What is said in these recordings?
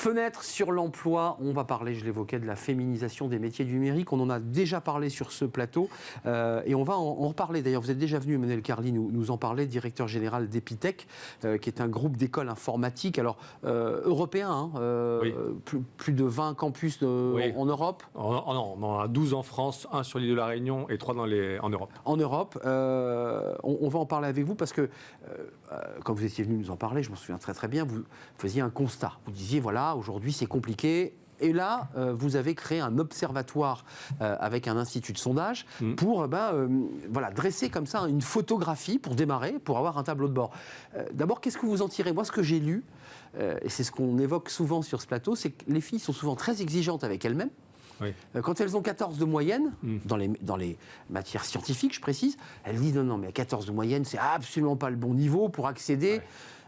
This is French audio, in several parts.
Fenêtre sur l'emploi, on va parler, je l'évoquais, de la féminisation des métiers du numérique. On en a déjà parlé sur ce plateau et on va en reparler. D'ailleurs, vous êtes déjà venu, Emmanuel Carli, nous en parler, directeur général d'Epitech, qui est un groupe d'écoles informatiques, alors européen, oui. plus de 20 campus en Europe. Non, on en a 12 en France, 1 sur l'île de la Réunion et 3 en Europe. En Europe, on va en parler avec vous parce que quand vous étiez venu nous en parler, je m'en souviens très très bien, vous faisiez un constat. Vous disiez, voilà, aujourd'hui c'est compliqué. Et là, vous avez créé un observatoire avec un institut de sondage pour dresser comme ça une photographie pour démarrer, pour avoir un tableau de bord. D'abord, qu'est-ce que vous en tirez? Moi, ce que j'ai lu, et c'est ce qu'on évoque souvent sur ce plateau, c'est que les filles sont souvent très exigeantes avec elles-mêmes. Oui. Quand elles ont 14 de moyenne, dans les matières scientifiques, je précise, elles disent non, mais 14 de moyenne, c'est absolument pas le bon niveau pour accéder. Ouais.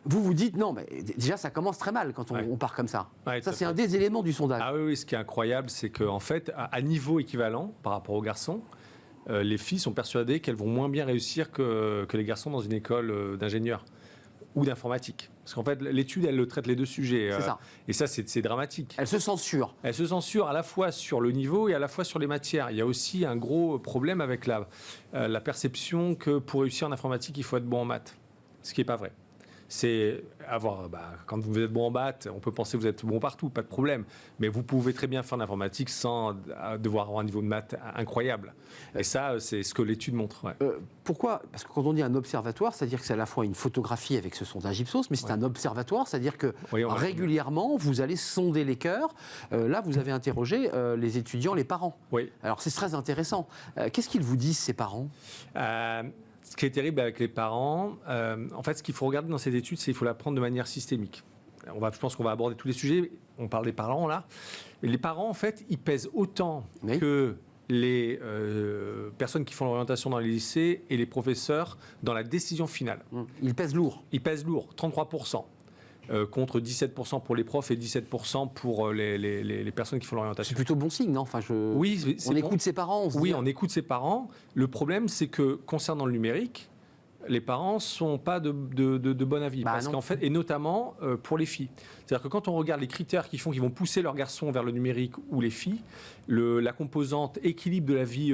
Vous dites non, mais déjà ça commence très mal quand on part comme ça. Ouais, ça, c'est un des éléments du sondage. Ah oui, ce qui est incroyable, c'est qu'en fait, à niveau équivalent par rapport aux garçons, les filles sont persuadées qu'elles vont moins bien réussir que les garçons dans une école d'ingénieurs ou d'informatique. Parce qu'en fait, l'étude, elle traite les deux sujets. C'est ça. Et ça, c'est dramatique. Elle se censure. Elle se censure à la fois sur le niveau et à la fois sur les matières. Il y a aussi un gros problème avec la perception que pour réussir en informatique, il faut être bon en maths. Ce qui n'est pas vrai. C'est avoir, quand vous êtes bon en maths, on peut penser que vous êtes bon partout, pas de problème. Mais vous pouvez très bien faire de l'informatique sans devoir avoir un niveau de maths incroyable. Et ça, c'est ce que l'étude montre. Ouais. Pourquoi? Parce que quand on dit un observatoire, c'est-à-dire que c'est à la fois une photographie avec ce sondage Ipsos, mais c'est un observatoire, c'est-à-dire que régulièrement, vous allez sonder les cœurs. Là, vous avez interrogé les étudiants, les parents. Oui. Alors, c'est très intéressant. Qu'est-ce qu'ils vous disent, ces parents? Ce qui est terrible avec les parents, en fait, ce qu'il faut regarder dans cette étude, c'est qu'il faut la prendre de manière systémique. Je pense qu'on va aborder tous les sujets. On parle des parents, là. Mais les parents, en fait, ils pèsent autant que les personnes qui font l'orientation dans les lycées et les professeurs dans la décision finale. Ils pèsent lourd. Ils pèsent lourd, 33%. Contre 17% pour les profs et 17% pour les personnes qui font l'orientation. C'est plutôt bon signe, non? Oui, on écoute ses parents. On écoute ses parents. Le problème, c'est que concernant le numérique, les parents ne sont pas de bon avis. Parce qu'en fait, et notamment pour les filles. C'est-à-dire que quand on regarde les critères qu'ils vont pousser leurs garçons vers le numérique ou les filles, la composante équilibre de la vie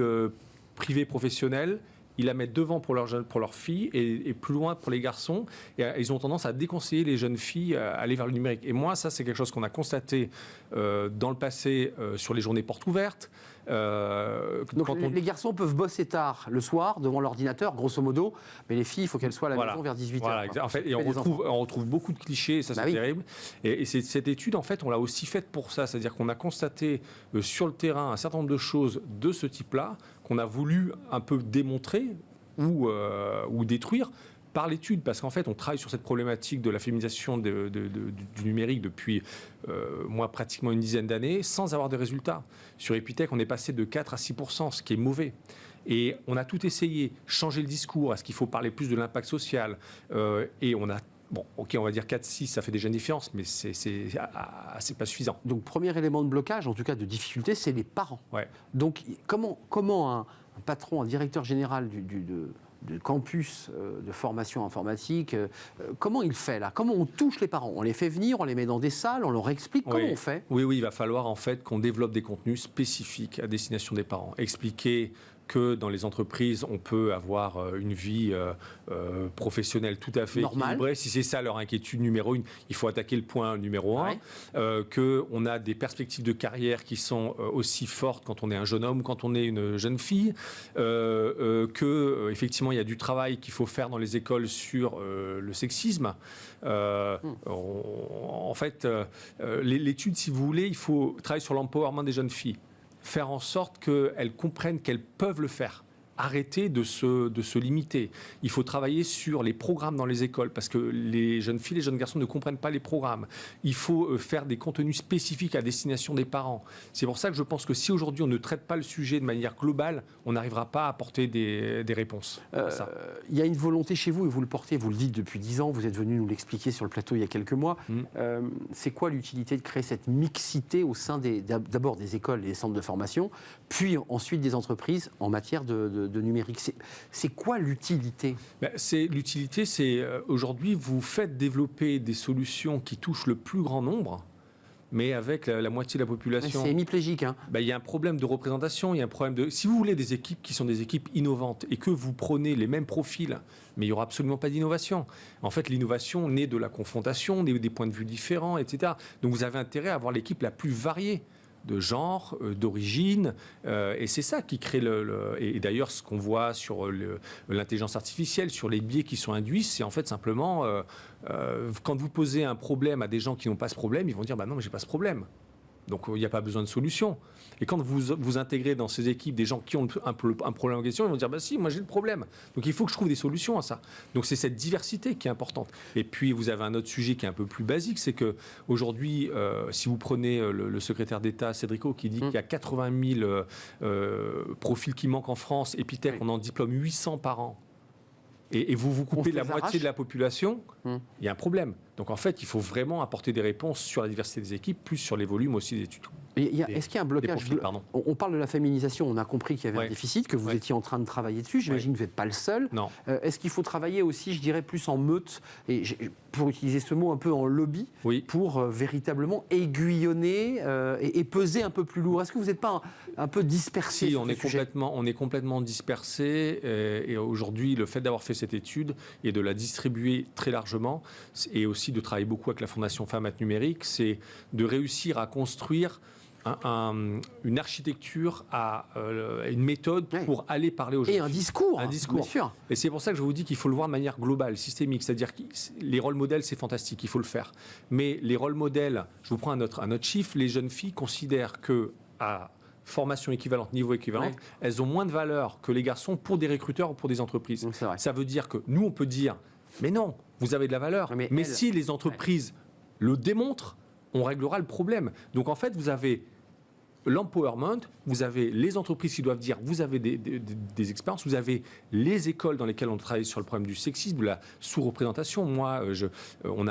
privée professionnelle, ils la mettent devant pour leurs filles et plus loin pour les garçons. Et ils ont tendance à déconseiller les jeunes filles à aller vers le numérique. Et moi, ça, c'est quelque chose qu'on a constaté dans le passé sur les journées portes ouvertes. Donc les garçons peuvent bosser tard le soir devant l'ordinateur, grosso modo, mais les filles, il faut qu'elles soient à la maison vers 18h. Voilà, en fait, et on retrouve beaucoup de clichés, et ça c'est terrible. Et cette étude, en fait, on l'a aussi faite pour ça. C'est-à-dire qu'on a constaté sur le terrain un certain nombre de choses de ce type-là qu'on a voulu un peu démontrer ou détruire par l'étude, parce qu'en fait, on travaille sur cette problématique de la féminisation du numérique depuis pratiquement une dizaine d'années, sans avoir de résultats. Sur Epitech, on est passé de 4 à 6%, ce qui est mauvais. Et on a tout essayé, changer le discours, est-ce qu'il faut parler plus de l'impact social, et on a on va dire 4-6, ça fait déjà une différence, mais c'est pas suffisant. Donc, premier élément de blocage, en tout cas de difficulté, c'est les parents. Ouais. Donc, comment un patron, un directeur général du campus de formation informatique, comment il fait là? Comment on touche les parents? On les fait venir, on les met dans des salles, on leur explique comment on fait? Oui, il va falloir en fait qu'on développe des contenus spécifiques à destination des parents. Expliquer que dans les entreprises, on peut avoir une vie professionnelle tout à fait équilibrée. Si c'est ça leur inquiétude numéro 1, il faut attaquer le point numéro 1. Qu'on a des perspectives de carrière qui sont aussi fortes quand on est un jeune homme, quand on est une jeune fille. Effectivement, il y a du travail qu'il faut faire dans les écoles sur le sexisme. En fait, l'étude, si vous voulez, il faut travailler sur l'empowerment des jeunes filles. Faire en sorte qu'elles comprennent qu'elles peuvent le faire. Arrêter de se limiter. Il faut travailler sur les programmes dans les écoles parce que les jeunes filles, les jeunes garçons ne comprennent pas les programmes. Il faut faire des contenus spécifiques à destination des parents. C'est pour ça que je pense que si aujourd'hui on ne traite pas le sujet de manière globale, on n'arrivera pas à apporter des réponses. Il y a une volonté chez vous et vous le portez, vous le dites depuis 10 ans, vous êtes venu nous l'expliquer sur le plateau il y a quelques mois. C'est quoi l'utilité de créer cette mixité au sein d'abord des écoles et des centres de formation, puis ensuite des entreprises en matière de numérique? C'est quoi l'utilité? L'utilité, c'est aujourd'hui, vous faites développer des solutions qui touchent le plus grand nombre, mais avec la moitié de la population. C'est hémiplégique. Hein. Il y a un problème de représentation, il y a un problème de... Si vous voulez des équipes qui sont des équipes innovantes et que vous prenez les mêmes profils, mais il n'y aura absolument pas d'innovation. En fait, l'innovation naît de la confrontation, des points de vue différents, etc. Donc vous avez intérêt à avoir l'équipe la plus variée de genre, d'origine, et c'est ça qui crée et d'ailleurs ce qu'on voit sur l'intelligence artificielle, sur les biais qui sont induits, c'est en fait simplement quand vous posez un problème à des gens qui n'ont pas ce problème, ils vont dire bah non mais j'ai pas ce problème. Donc il n'y a pas besoin de solution. Et quand vous intégrez dans ces équipes des gens qui ont un problème en question, ils vont dire bah si, moi j'ai le problème. Donc il faut que je trouve des solutions à ça. Donc c'est cette diversité qui est importante. Et puis vous avez un autre sujet qui est un peu plus basique, c'est que aujourd'hui, si vous prenez le secrétaire d'État Cédrico qui dit qu'il y a 80 000 profils qui manquent en France, Epitech, on en diplôme 800 par an. Et vous coupez la moitié de la population, il y a un problème. Donc en fait, il faut vraiment apporter des réponses sur la diversité des équipes, plus sur les volumes aussi d'études. Est-ce qu'il y a un blocage profils, on parle de la féminisation, on a compris qu'il y avait un déficit, que vous étiez en train de travailler dessus. J'imagine que vous n'êtes pas le seul. Non. Est-ce qu'il faut travailler aussi, je dirais, plus en meute, et pour utiliser ce mot, un peu en lobby, pour véritablement aiguillonner et peser un peu plus lourd? Est-ce que vous n'êtes pas un peu dispersé? Si, on est complètement dispersé. Et aujourd'hui, le fait d'avoir fait cette étude et de la distribuer très largement, et aussi de travailler beaucoup avec la Fondation Femmes Numérique, c'est de réussir à construire une architecture, une méthode pour aller parler aux gens. Et un discours. Bien sûr. Et c'est pour ça que je vous dis qu'il faut le voir de manière globale, systémique. C'est-à-dire que les rôles modèles, c'est fantastique, il faut le faire. Mais les rôles modèles, je vous prends un autre chiffre, les jeunes filles considèrent qu'à formation équivalente, niveau équivalent, elles ont moins de valeur que les garçons pour des recruteurs ou pour des entreprises. Ça veut dire que nous, on peut dire, mais non, vous avez de la valeur. Mais si les entreprises le démontrent, on réglera le problème. Donc en fait, vous avez l'empowerment, vous avez les entreprises qui doivent dire vous avez des expériences, vous avez les écoles dans lesquelles on travaille sur le problème du sexisme, de la sous-représentation. Moi, on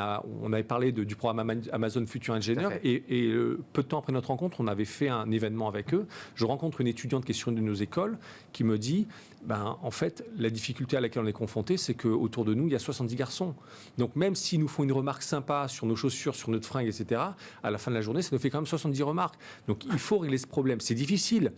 avait parlé du programme Amazon Futur Ingénieur et peu de temps après notre rencontre, on avait fait un événement avec eux. Je rencontre une étudiante qui est sur une de nos écoles qui me dit en fait, la difficulté à laquelle on est confronté, c'est qu'autour de nous, il y a 70 garçons. Donc même s'ils nous font une remarque sympa sur nos chaussures, sur notre fringue, etc., à la fin de la journée, ça nous fait quand même 70 remarques. Donc il faut régler ce problème. C'est difficile.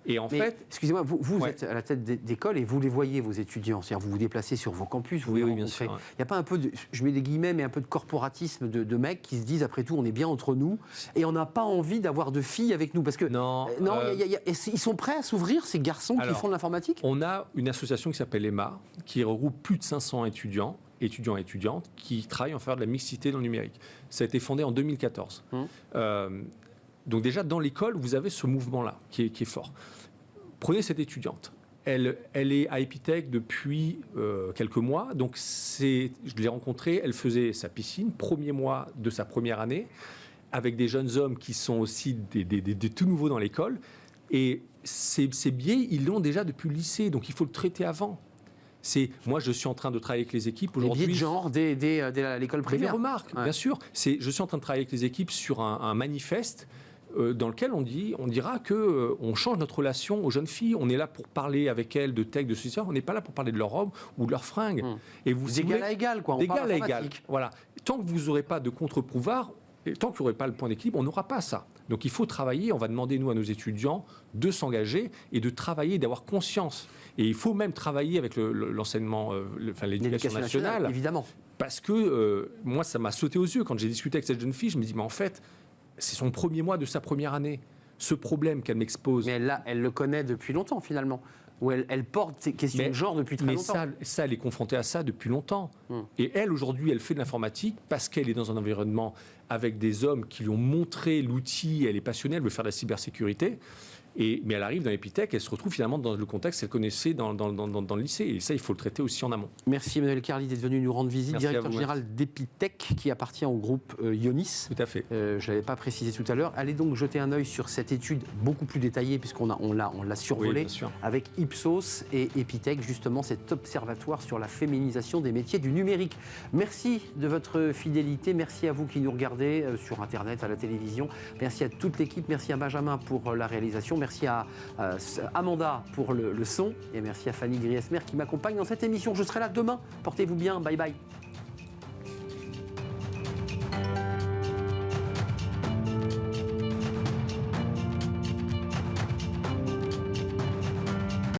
Et en fait, excusez-moi, vous êtes à la tête d'école et vous les voyez, vos étudiants. C'est-à-dire vous vous déplacez sur vos campus. Oui, bien sûr. Il n'y a pas un peu de, je mets des guillemets, mais un peu de corporatisme de mecs qui se disent après tout, on est bien entre nous et on n'a pas envie d'avoir de filles avec nous parce que ils sont prêts à s'ouvrir, ces garçons qui font de l'informatique. On a une association qui s'appelle EMA, qui regroupe plus de 500 étudiants et étudiantes qui travaillent en faveur de la mixité dans le numérique. Ça a été fondé en 2014. Donc déjà, dans l'école, vous avez ce mouvement-là qui est fort. Prenez cette étudiante. Elle est à Epitech depuis quelques mois. Donc je l'ai rencontrée, elle faisait sa piscine, premier mois de sa première année, avec des jeunes hommes qui sont aussi des tout nouveaux dans l'école. Et ces biais, ils l'ont déjà depuis le lycée. Donc il faut le traiter avant. Moi, je suis en train de travailler avec les équipes aujourd'hui. Les biais de genre dès l'école primaire. Des remarques, bien sûr. Je suis en train de travailler avec les équipes sur un manifeste dans lequel on dira qu'on change notre relation aux jeunes filles. On est là pour parler avec elles de tech, de ceci. On n'est pas là pour parler de leur robe ou de leurs fringues. Et d'égal à égal, quoi. D'égal à égal. Voilà. Tant que vous n'aurez pas de contre-pouvoir, tant qu'il n'y aurait pas le point d'équilibre, on n'aura pas ça. Donc il faut travailler. On va demander, nous, à nos étudiants de s'engager et de travailler, d'avoir conscience. Et il faut même travailler avec l'enseignement, l'éducation nationale. Évidemment. Parce que moi, ça m'a sauté aux yeux quand j'ai discuté avec cette jeune fille. Je me dis, mais en fait, c'est son premier mois de sa première année. Ce problème qu'elle m'expose. Mais elle le connaît depuis longtemps, finalement. Ou elle porte ces questions de genre depuis très longtemps. Mais ça, elle est confrontée à ça depuis longtemps. Et elle, aujourd'hui, elle fait de l'informatique parce qu'elle est dans un environnement avec des hommes qui lui ont montré l'outil. Elle est passionnée, elle veut faire de la cybersécurité. Mais elle arrive dans Epitech, elle se retrouve finalement dans le contexte qu'elle connaissait dans le lycée. Et ça, il faut le traiter aussi en amont. Merci Emmanuel Carli d'être venu nous rendre visite, Merci directeur général d'Epitech, qui appartient au groupe Ionis. Tout à fait. Je ne l'avais pas précisé tout à l'heure. Allez donc jeter un œil sur cette étude beaucoup plus détaillée, puisqu'on l'a survolée, avec Ipsos et Epitech, justement cet observatoire sur la féminisation des métiers du numérique. Merci de votre fidélité. Merci à vous qui nous regardez sur Internet, à la télévision. Merci à toute l'équipe. Merci à Benjamin pour la réalisation. Merci à Amanda pour le son et merci à Fanny Griesmer qui m'accompagne dans cette émission. Je serai là demain. Portez-vous bien. Bye bye.